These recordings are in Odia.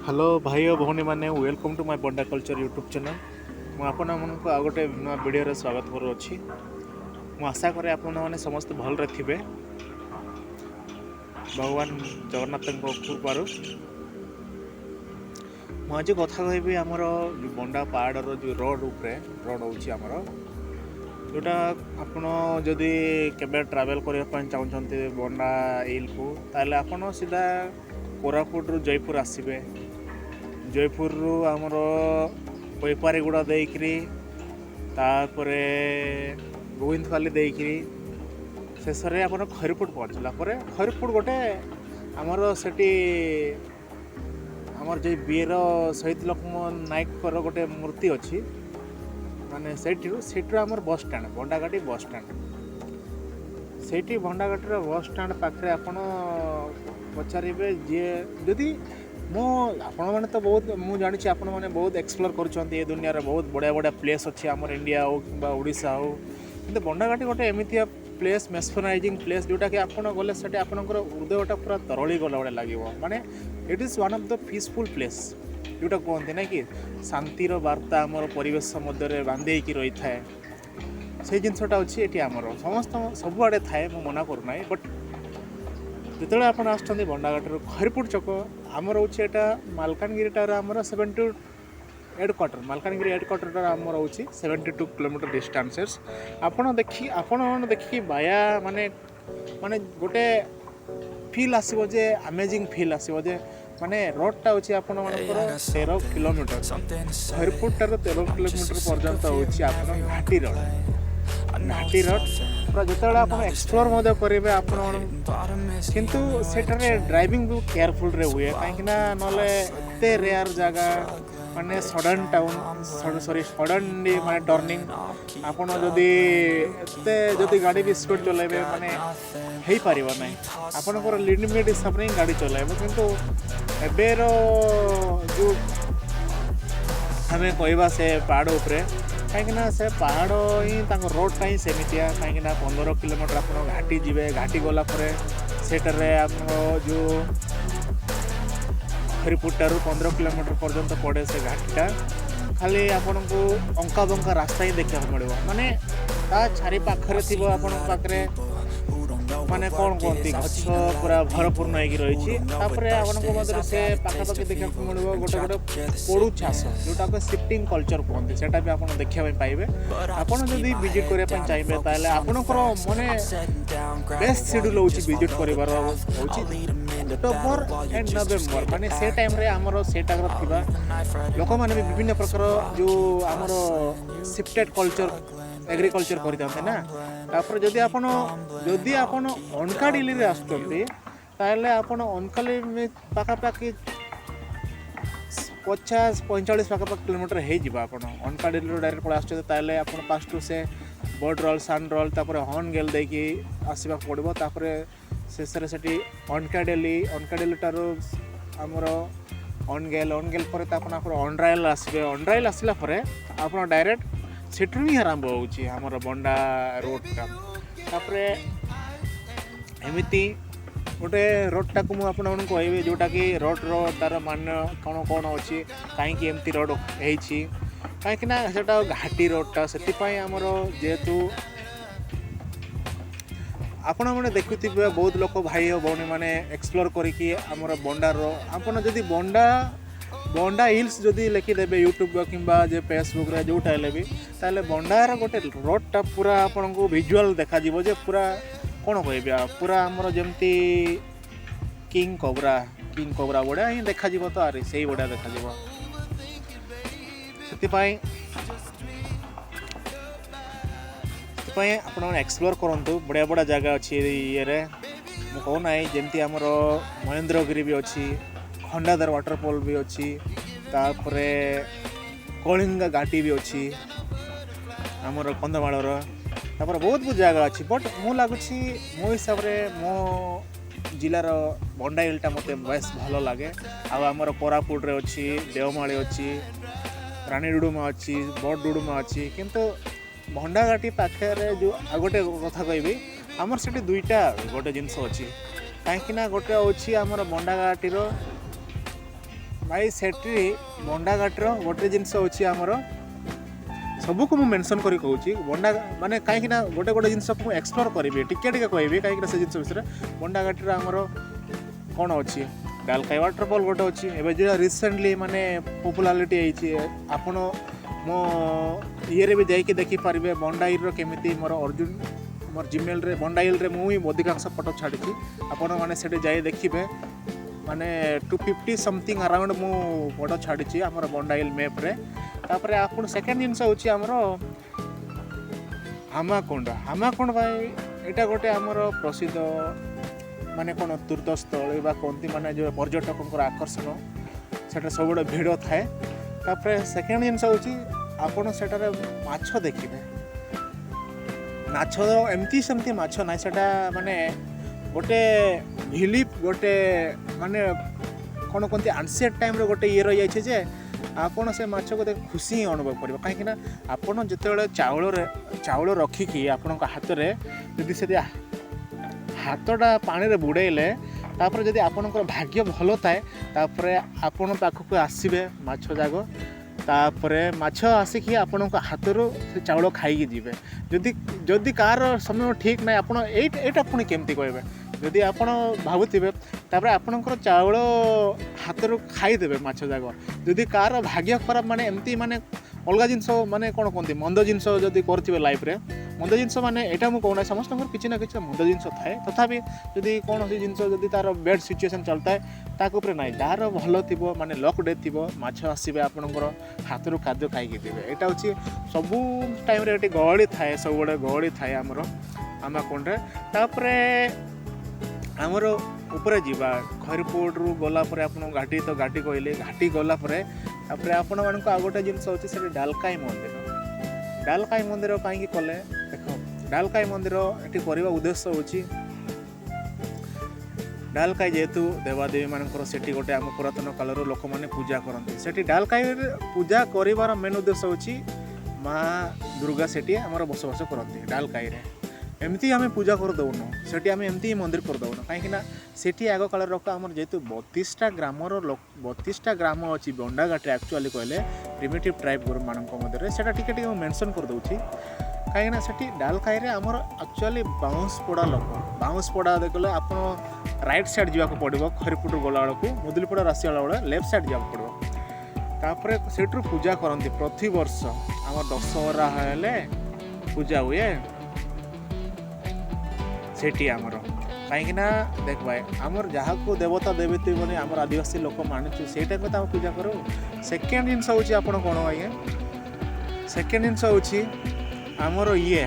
हेलो भाई और भौणी मैंने वेलकम टू माय बंडा कल्चर यूट्यूब चैनल। ମୁଁ ଆପଣମାନଙ୍କୁ ଆଉ ଗୋଟେ ନୂଆ ଭିଡ଼ିଓରେ ସ୍ୱାଗତ କରୁଅଛି। ମୁଁ ଆଶା କରେ ଆପଣମାନେ ସମସ୍ତେ ଭଲରେ ଥିବେ। ଭଗବାନ ଜଗନ୍ନାଥଙ୍କ କୃପାରୁ ମୁଁ ଆଜି କଥା କହିବି ଆମର ବଣ୍ଡା ପାହାଡ଼ର ଯେଉଁ ରୋଡ଼ ହେଉଛି ଆମର, ଯେଉଁଟା ଆପଣ ଯଦି କେବେ ଟ୍ରାଭେଲ୍ କରିବା ପାଇଁ ଚାହୁଁଛନ୍ତି ବଣ୍ଡା ହିଲ୍କୁ, ତାହେଲେ ଆପଣ ସିଧା କୋରାପୁଟରୁ ଜୟପୁର ଆସିବେ। ଜୟପୁରରୁ ଆମର ବୈପାରୀଗୁଡ଼ା ଦେଇକରି ତାପରେ ଗୋବିନ୍ଦପାଲି ଦେଇକରି ଶେଷରେ ଆପଣ ଖଇରପୁଟ ପହଞ୍ଚିଲା ପରେ ଖଇରପୁଟ ଗୋଟେ ଆମର ସେଠି ଆମର ଯେ ବୀର ଶହୀଦ ଲୋକମୋହନ ନାୟକଙ୍କର ଗୋଟେ ମୂର୍ତ୍ତି ଅଛି, ମାନେ ସେଇଠୁ ଆମର ବସ୍ ଷ୍ଟାଣ୍ଡ ଭଣ୍ଡାଗାଟି ବସ୍ ଷ୍ଟାଣ୍ଡ। ସେଇଠି ଭଣ୍ଡାଗାଟିର ବସ୍ ଷ୍ଟାଣ୍ଡ ପାଖରେ ଆପଣ ପଚାରିବେ ଯିଏ ଯଦି ଆପଣମାନେ ତ ବହୁତ ମୁଁ ଜାଣିଛି ଆପଣମାନେ ବହୁତ ଏକ୍ସପ୍ଲୋର କରୁଛନ୍ତି ଏ ଦୁନିଆରେ, ବହୁତ ବଢ଼ିଆ ବଢ଼ିଆ ପ୍ଲେସ୍ ଅଛି ଆମର ଇଣ୍ଡିଆ ହେଉ କିମ୍ବା ଓଡ଼ିଶା ହେଉ, କିନ୍ତୁ ଭଣ୍ଡାଗାଟି ଗୋଟେ ଏମିତିଆ ପ୍ଲେସ୍, ମେସ୍ମରାଇଜିଂ ପ୍ଲେସ୍, ଯେଉଁଟାକି ଆପଣ ଗଲେ ସେଠି ଆପଣଙ୍କର ହୃଦୟଟା ପୁରା ତରଳି ଗଲା ଭଳିଆ ଲାଗିବ। ମାନେ it is one of the peaceful place, ଯେଉଁଟା କୁହନ୍ତି ନା କି ଶାନ୍ତିର ବାର୍ତ୍ତା ଆମର ପରିବେଶ ମଧ୍ୟରେ ବାନ୍ଧି ହେଇକି ରହିଥାଏ। ସେଇ ଜିନିଷଟା ଅଛି ଏଠି ଆମର ସବୁଆଡ଼େ ଥାଏ, ମୁଁ ମନା କରୁନାହିଁ। ବଟ୍ ଯେତେବେଳେ ଆପଣ ଆସୁଛନ୍ତି ଭଣ୍ଡାଗାଟିରୁ ଖଇରପୁଟ ଛକ, ଆମର ହେଉଛି ଏଇଟା ମାଲକାନଗିରିଟାର ଆମର 72 ହେଡ଼କ୍ୱାର୍ଟର, ମାଲକାନଗିରି ହେଡ଼କ୍ୱାର୍ଟରଟା ଆମର ହେଉଛି 72 କିଲୋମିଟର ଡିଷ୍ଟାନ୍ସେସ୍। ଆପଣମାନେ ଦେଖିକି ବାୟା ମାନେ ଗୋଟେ ଫିଲ୍ ଆସିବ ଯେ ଆମେଜିଂ ଫିଲ୍ ଆସିବ ଯେ ମାନେ ରୋଡ଼ଟା ହେଉଛି ଆପଣମାନଙ୍କର 13 କିଲୋମିଟର, ଖଇରପୁଟଠାରୁ 13 କିଲୋମିଟର ପର୍ଯ୍ୟନ୍ତ ହେଉଛି ଆପଣ ଘାଟି ରୋଡ଼। ଘାଟି ରୋଡ଼ ପୁରା ଯେତେବେଳେ ଆପଣ ଏକ୍ସପ୍ଲୋର ମଧ୍ୟ କରିବେ କିନ୍ତୁ ସେଠାରେ ଡ୍ରାଇଭିଂ ବହୁତ କେୟାରଫୁଲରେ ହୁଏ, କାହିଁକିନା ନହେଲେ ଏତେ ରେୟାର ଜାଗା, ମାନେ ସଡ଼ନ୍ ମାନେ ଟର୍ଣ୍ଣିଂ, ଆପଣ ଯଦି ଗାଡ଼ି ବି ସ୍ପିଡ଼ ଚଲାଇବେ ମାନେ ହେଇପାରିବ ନାହିଁ, ଆପଣଙ୍କର ଲିମିଟ୍ ହିସାବରେ ହିଁ ଗାଡ଼ି ଚଲାଇବ। କିନ୍ତୁ ଏବେର ଯେଉଁ ଆମେ କହିବା ସେ ପାହାଡ଼ ଉପରେ, କାହିଁକିନା ସେ ପାହାଡ଼ ହିଁ ତାଙ୍କ ରୋଡ଼ଟା ହିଁ ସେମିତିଆ, କାହିଁକିନା 15 କିଲୋମିଟର ଆପଣ ଘାଟି ଯିବେ, ଘାଟି ଗଲା ପରେ ସେଠାରେ ଆମର ଯେଉଁ ଖଇରପୁଟଠାରୁ 15 କିଲୋମିଟର ପର୍ଯ୍ୟନ୍ତ ପଡ଼େ ସେ ଘାଟିଟା, ଖାଲି ଆପଣଙ୍କୁ ଅଙ୍କା ବଙ୍କା ରାସ୍ତା ହିଁ ଦେଖିବାକୁ ମିଳିବ। ମାନେ ତା ଚାରି ପାଖରେ ଥିବ ଆପଣଙ୍କ ପାଖରେ ମାନେ କ'ଣ କୁହନ୍ତି ଗଛ ପୁରା ଭରପୂର୍ଣ୍ଣ ହେଇକି ରହିଛି। ତାପରେ ଆପଣଙ୍କ ମଧ୍ୟରେ ସେ ପାଖାପାଖି ଦେଖିବାକୁ ମିଳିବ ଗୋଟେ ପୋଡ଼ୁ ଚାଷ, ଯେଉଁଟାକୁ ସିଫ୍ଟିଂ କଲଚର କୁହନ୍ତି, ସେଇଟା ବି ଆପଣ ଦେଖିବା ପାଇଁ ପାଇବେ। ଆପଣ ଯଦି ଭିଜିଟ୍ କରିବା ପାଇଁ ଚାହିଁବେ ତାହେଲେ ଆପଣଙ୍କର ମାନେ ବେଷ୍ଟ ସିଡ୍ୟୁଲ୍ ହେଉଛି ଭିଜିଟ୍ କରିବାର ହେଉଛି ଅକ୍ଟୋବର ଏଣ୍ଡ ନଭେମ୍ବର, ମାନେ ସେ ଟାଇମ୍ରେ ଆମର ସେଇଟାର ଥିବା ଲୋକମାନେ ବି ବିଭିନ୍ନ ପ୍ରକାର ଯେଉଁ ଆମର ସିଫ୍ଟେଡ୍ କଲଚର ଏଗ୍ରିକଲଚର କରିଥାନ୍ତି ନା। ତାପରେ ଯଦି ଆପଣ ଅନକାଡ଼ିଲିରେ ଆସୁଛନ୍ତି ତାହେଲେ ଆପଣ ଅନକାଡ଼ିଲି ପାଖାପାଖି 50-45 ପାଖାପାଖି କିଲୋମିଟର ହେଇଯିବ। ଆପଣ ଅନକାଡ଼ିଲିରୁ ଡାଇରେକ୍ଟ ପଳେଇ ଆସୁଛନ୍ତି ତାହେଲେ ଆପଣ ଫାଷ୍ଟରୁ ସେ ବର୍ଡ଼ ରୋଲ୍, ସାନ୍ ରୋଲ୍, ତାପରେ ହର୍ଣ୍ଣଗେଲ୍ ଦେଇକି ଆସିବାକୁ ପଡ଼ିବ। ତାପରେ ଶେଷରେ ସେଠି ଅନକାଡ଼ିଲି ଠାରୁ ଆମର ଅନଗେଲ୍ ପରେ ତ ଆପଣ ଅଣ୍ଡରାଇଲ୍ ଆସିବେ। ଅଣ୍ଡରାଇଲ୍ ଆସିଲା ପରେ ଆପଣ ଡାଇରେକ୍ଟ ସେଠୁ ହିଁ ଆରମ୍ଭ ହେଉଛି ଆମର ବଣ୍ଡା ରୋଡ଼ଟା। ତାପରେ ଏମିତି ଗୋଟେ ରୋଡ଼ଟାକୁ ମୁଁ ଆପଣମାନଙ୍କୁ କହିବି, ଯେଉଁଟାକି ରୋଡ଼ର ତା'ର ମାନେ କ'ଣ ଅଛି, କାହିଁକି ଏମିତି ରୋଡ଼ ହେଇଛି, କାହିଁକିନା ସେଇଟା ଘାଟି ରୋଡ଼ଟା। ସେଥିପାଇଁ ଆମର ଯେହେତୁ ଆପଣମାନେ ଦେଖୁଥିବେ ବହୁତ ଲୋକ ଭାଇ ଓ ଭଉଣୀମାନେ ଏକ୍ସପ୍ଲୋର କରିକି ଆମର ବଣ୍ଡାର, ଆପଣ ଯଦି ବଣ୍ଡା ହିଲ୍ସ ଯଦି ଲେଖିଦେବେ ୟୁଟ୍ୟୁବ କିମ୍ବା ଯେ ଫେସବୁକ୍ରେ ଯେଉଁଟା ହେଲେ ବି, ତାହେଲେ ବଣ୍ଡାର ଗୋଟେ ରୋଡ଼ଟା ପୁରା ଆପଣଙ୍କୁ ଭିଜୁଆଲ୍ ଦେଖାଯିବ ଯେ ପୁରା କ'ଣ କହିବି ପୁରା ଆମର ଯେମିତି କିଙ୍ଗ କୋବ୍ରା ଭଳିଆ ହିଁ ଦେଖାଯିବ। ତ ସେଇ ଭଳିଆ ଦେଖାଯିବ। ସେଥିପାଇଁ ଆପଣମାନେ ଏକ୍ସପ୍ଲୋର କରନ୍ତୁ, ବଢ଼ିଆ ବଢ଼ିଆ ଜାଗା ଅଛି ଇଏରେ। ମୁଁ କହୁନାହିଁ, ଯେମିତି ଆମର ମହେନ୍ଦ୍ରଗିରି ବି ଅଛି, ଖଣ୍ଡାଧାର ୱାଟରଫଲ୍ ବି ଅଛି, ତାପରେ କଳିଙ୍ଗ ଘାଟି ବି ଅଛି ଆମର କନ୍ଧମାଳର, ତାପରେ ବହୁତ ଜାଗା ଅଛି। ବଟ୍ ମୋ ହିସାବରେ ମୋ ଜିଲ୍ଲାର ବଣ୍ଡା ହିଲ୍ଟା ମୋତେ ବେଶ ଭଲ ଲାଗେ। ଆଉ ଆମର କୋରାପୁଟରେ ଅଛି, ଦେଓମାଳି ଅଛି, ରାଣୀ ଡୁଡୁମା ଅଛି, ବଡ଼ ଡୁଡୁମା ଅଛି। କିନ୍ତୁ ଭଣ୍ଡାଗାଟି ପାଖରେ ଯେଉଁ ଆଉ ଗୋଟେ କଥା କହିବି, ଆମର ସେଠି ଦୁଇଟା ଗୋଟେ ଜିନିଷ ଅଛି, କାହିଁକିନା ଗୋଟେ ହେଉଛି ଆମର ଭଣ୍ଡାଗାଟିର भाई सेठी बंडाघाटर गोटे जिनस अच्छी आमर सबको मुझे मेनसन करी कहूँ बंडा माने कहीं गोटे गोटे जिनस एक्सप्लोर करी टिके टिके कहबी कहीं से जिन विषय बंडाघाटर आमर कौन अच्छी डालकाई वाटरफॉल गोटे अच्छी एवं जो रिसेंटली माने पॉपुलारिटी आपण मो ये भी जाकि देखिपारे बंडाइल केमी मोर अर्जुन मोर जीमेल रे बंडाइल रे मुझे अधिकांश फोटो छाड़ी आपण मैंने से जाए देखिए माने 250 समथिंग अराउंड मु फोटो छाड़ी आमर बंडाइल मैप रे तापर आपण सेकेंड जिनस होची आमर हामाकुंड भाई एटा गोटे आमर प्रसिद्ध माने कौन तीर्थस्थल बा कहती माने जो पर्यटक आकर्षण सेटा सब बड़े भिड़ थाए तापर सेकेंड जिनस होची आपण सेटारे माछ देखिबे माछ एमती सेमती माछ ना सेटा माने गोटे भिलीप गोटे माने कौन कहते एंशिएंट टाइम रे गोटे ये रही जे आपण से माछ को देख खुशी अनुभव कर कहीं आपड़ जिते चाउल रखिकी आपण हाथ में जदि से हाथटा पानी रे बुड़ेले तापर जदि आपणकर भाग्य भल थाए तापर आपण पाखक आसबे माछ जाग तापर माछ आसिकी आपण हाथरू से चाउल खाई जीवे जदि जदि कार समय ठीक ना आप एटा पुणी केमती कहबे जदि आपण भावुवे तापर आपणकर चाउल हाथरू खाईदेवे माछ जाग जदि कार भाग्य खराब माने एमती माने अलग जिनस माने कौन कहते मंद जिनस जदि करथिबे लाइफ रे मंद जिनस माने एटा मु कहना समस्त किसी ना किसी मंद जिनस थाए तथापि जदि कौन सी जिनस जदि तार बेड सिचुएशन चलता है ताक ऊपर ना जार भल थी माने लक डे थी माछ आसबे आपणकर हाथरू खाद्य खाई देवे यहाँ हूँ सबू टाइम रे गहली थाए सब बड़े गहली थाए आमर हामाकुंड तापर आमर उपरे जीवा खैरपुट रु गलापर आप घाटी तो घाटी कहले घाटी गलापर तापर आपण मानक आ गोटे जिनस अच्छे से डालकाई मंदिर कहीं कले देख डालकाई मंदिर ये करवा उद्देश्य होची डालकाई जेहेतु देवादेवी मानकर सेठी गोटे आम पुरातन काल लोक मैंने पूजा करते सेठी डालकाई पूजा कर मेन उद्देश्य होची माँ दुर्गा सेठी आमर बसवास करती डालकाई रे एमती आम पूजा कर दौन सेठी आम एमती ही मंदिर कर दौन कहीं सेठी आग काल लोक आमर जेहेतु 32टा ग्रामर 32टा ग्राम अच्छी बंडाघाटी एक्चुअली कहले प्रिमिटिव ट्राइब ग्रुप मान मध्य से टी मेनसन कर दूसरी कहीं सेठी डालकाई रे आमर एक्चुअली बाउंसपड़ा लोक बाउंसपड़ा देखले आप राइट साइड जावाक पड़ो खैरपुट गला बेलू मुदुलीपड़ा रासिला बेले लेफ्ट साइड जावाक पड़ो तापर सेठू पूजा करती प्रति वर्ष आम दशहरा हेले पूजा हुए सेठी आमर कहीं देख भाई आमर जहाँ को देवता देवी बोली आम आदिवासी लोक मानुचु से टाइम में पूजा करो सेकेंड जिनस हूँ आप कौन आज्ञा सेकेंड जिनस हूँ आमर ये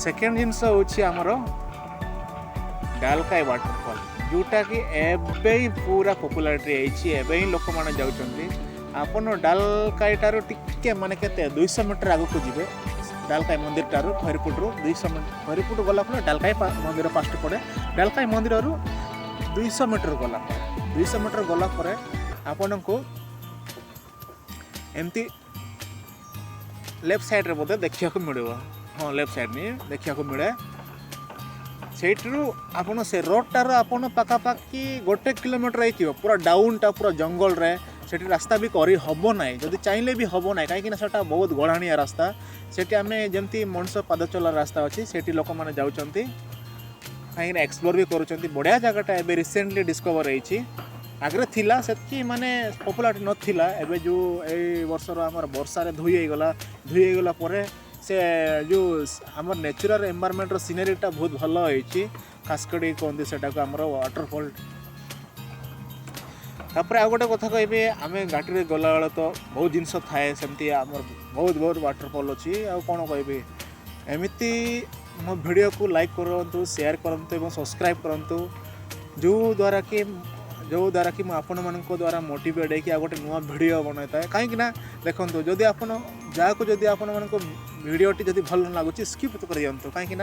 सेकेंड जिनस हूँ आमर डालकाई वाटरफॉल जोटा कि एवं पूरा पॉपुलारिटी एवं लोक मैंने जाऊँच आपन डालकाई ठार टिके माने केते 200 मीटर आगु को जीवे डालकाई मंदिर टारू खैरपुट 200 मीटर खैरपुट गला डालकाई मंदिर फास्ट पड़े डालकाई मंदिर 200 मीटर गला 200 मीटर गला आपन को एमती लेफ्ट साइड रे बोधे देखा मिले हाँ लेफ्ट साइड नहीं देखा मिले सेठू आपन से रोड टार आपन पाखापाखि 1 किलोमीटर हो पूरा डाउन टा पूरा जंगल रे सेठी रास्ता भी करी हबो नाई जदि चाहिए भी हबो नाई कहीं सेटा बहुत गढ़ाणिया रास्ता सेठी आम जमती मनुष्य पाद चला रास्ता अच्छी सेठी लोक मैंने जाऊँच कहीं एक्सप्लोर भी करुँच बढ़िया जगटा एवं रिसेंटली डिस्कवर होती आगे थिला से माने पॉपुलारिटी नथिला एबे जो ए वर्षर आमर वर्षा धोई गला परे से जो आमर नेचुरल एनवायरनमेंट सीनरीटा बहुत भल होती खासकर कहते सेटा को आमर वाटरफॉल तापर आ गोटे कथा कहबे आम घाटी गला बेले तो बहुत जिनस थाए सेमती आमर बहुत बहुत वाटरफॉल अच्छी आ कौन कहबे एमती मो वीडियो को लाइक करूँ शेयर करूँ और सब्सक्राइब करूँ जो द्वारा कि आपण मान द्वारा मोटिवेट है गोटे नुआ वीडियो बनता है कहीं देखो जदि आप जहाँ को जदि आपण मान वीडियोटी जदि भल लगुच स्किप कर दिंतु कहीं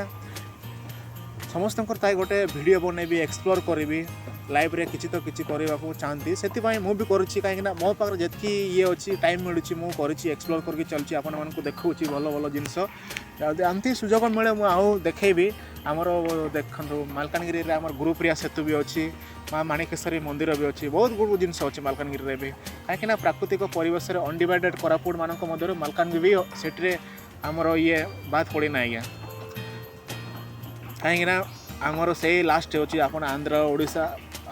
समस्त गोटे वीडियो बनैबी एक्सप्लोर करी ଲାଇଫ୍ରେ କିଛି ତ କିଛି କରିବାକୁ ଚାହାନ୍ତି ସେଥିପାଇଁ ମୁଁ ବି କରୁଛି କାହିଁକିନା ମୋ ପାଖରେ ଯେତିକି ଇଏ ଅଛି ଟାଇମ୍ ମିଳୁଛି ମୁଁ କରିଛି ଏକ୍ସପ୍ଲୋର୍ କରିକି ଚାଲୁଛି ଆପଣମାନଙ୍କୁ ଦେଖାଉଛି ଭଲ ଭଲ ଜିନିଷ ଯଦି ଏମିତି ସୁଯୋଗ ମିଳେ ମୁଁ ଆଉ ଦେଖେଇବି ଆମର ଦେଖନ୍ତୁ ମାଲକାନଗିରିରେ ଆମର ଗୁରୁପ୍ରିୟା ସେତୁ ବି ଅଛି ମା ମାଣିକେଶ୍ୱରୀ ମନ୍ଦିର ବି ଅଛି ବହୁତ ବହୁତ ଜିନିଷ ଅଛି ମାଲକାନଗିରିରେ ବି କାହିଁକିନା ପ୍ରାକୃତିକ ପରିବେଶରେ ଅନଡିଭାଇଡେଡ଼ କୋରାପୁଟ ମାନଙ୍କ ମଧ୍ୟରୁ ମାଲକାନଗିରି ବି ସେଠିରେ ଆମର ଇଏ ବାଦ ପଡ଼ିନା ଆଜ୍ଞା କାହିଁକିନା ଆମର ସେଇ ଲାଷ୍ଟ ଅଛି ଆପଣ ଆନ୍ଧ୍ର ଓଡ଼ିଶା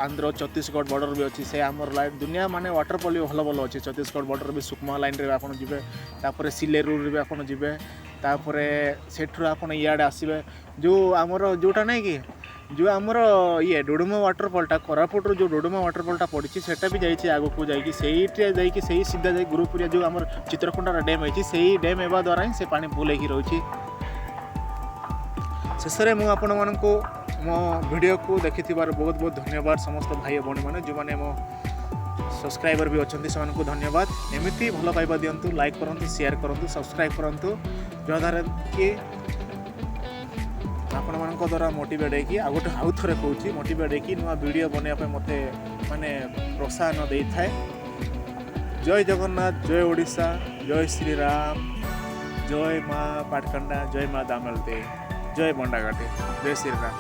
ଆନ୍ଧ୍ର ଛତିଶଗଡ଼ ବର୍ଡ଼ର ବି ଅଛି ସେ ଆମର ଲାଇନ୍ ଦୁନିଆ ମାନେ ୱାଟରଫଲ୍ ବି ଭଲ ଭଲ ଅଛି ଛତିଶଗଡ଼ ବର୍ଡ଼ର ବି ସୁକମା ଲାଇନ୍ରେ ବି ଆପଣ ଯିବେ ତାପରେ ସିଲେରୁରେ ବି ଆପଣ ଯିବେ ତାପରେ ସେଠରୁ ଆପଣ ଇଆଡ଼େ ଆସିବେ ଯେଉଁ ଆମର ଯେଉଁଟା ନାହିଁ କି ଯେଉଁ ଆମର ଇଏ ଡୁଡୁମା ୱାଟରଫଲ୍ଟା କୋରାପୁଟରୁ ଯେଉଁ ଡୁଡୁମା ୱାଟରଫଲ୍ଟା ପଡ଼ିଛି ସେଇଟା ବି ଯାଇଛି ଆଗକୁ ଯାଇକି ସେଇଠି ଯାଇକି ସେଇ ସିଧା ଯାଇକି ଗୁରୁପୁରିଆ ଯେଉଁ ଆମର ଚିତ୍ରକୋଣ୍ଡାର ଡ୍ୟାମ୍ ହେଇଛି ସେଇ ଡ୍ୟାମ୍ ହେବା ଦ୍ୱାରା ହିଁ ସେ ପାଣି ଫୁଲ୍ ହେଇକି ରହୁଛି ଶେଷରେ ମୁଁ ଆପଣମାନଙ୍କୁ ମୋ ଭିଡ଼ିଓକୁ ଦେଖିଥିବାରୁ ବହୁତ ବହୁତ ଧନ୍ୟବାଦ ସମସ୍ତ ଭାଇ ଭଉଣୀମାନେ ଯେଉଁମାନେ ମୋ ସବସ୍କ୍ରାଇବର୍ ବି ଅଛନ୍ତି ସେମାନଙ୍କୁ ଧନ୍ୟବାଦ ଏମିତି ଭଲ ପାଇବା ଦିଅନ୍ତୁ ଲାଇକ୍ କରନ୍ତୁ ସେୟାର କରନ୍ତୁ ସବସ୍କ୍ରାଇବ୍ କରନ୍ତୁ ଯାହାଦ୍ୱାରା କି ଆପଣମାନଙ୍କ ଦ୍ୱାରା ମୋଟିଭେଟ୍ ହେଇକି ଆଉ ଥରେ କହୁଛି ମୋଟିଭେଟ୍ ହେଇକି ନୂଆ ଭିଡ଼ିଓ ବନେଇବା ପାଇଁ ମୋତେ ମାନେ ପ୍ରୋତ୍ସାହନ ଦେଇଥାଏ ଜୟ ଜଗନ୍ନାଥ ଜୟ ଓଡ଼ିଶା ଜୟ ଶ୍ରୀରାମ ଜୟ ମା ପାଟକଣ୍ଡା ଜୟ ମା ଦାମଲଦେ ଜୟ ବଣ୍ଡାଘାଟି ଜୟ ଶ୍ରୀରାମ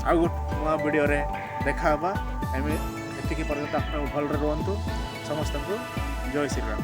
ଆଉ ଗୋଟେ ନୂଆ ଭିଡ଼ିଓରେ ଦେଖା ହେବା ଏତିକି ପର୍ଯ୍ୟନ୍ତ ଆପଣ ଭଲରେ ରୁହନ୍ତୁ ସମସ୍ତଙ୍କୁ ଜୟ ଶ୍ରୀରାମ।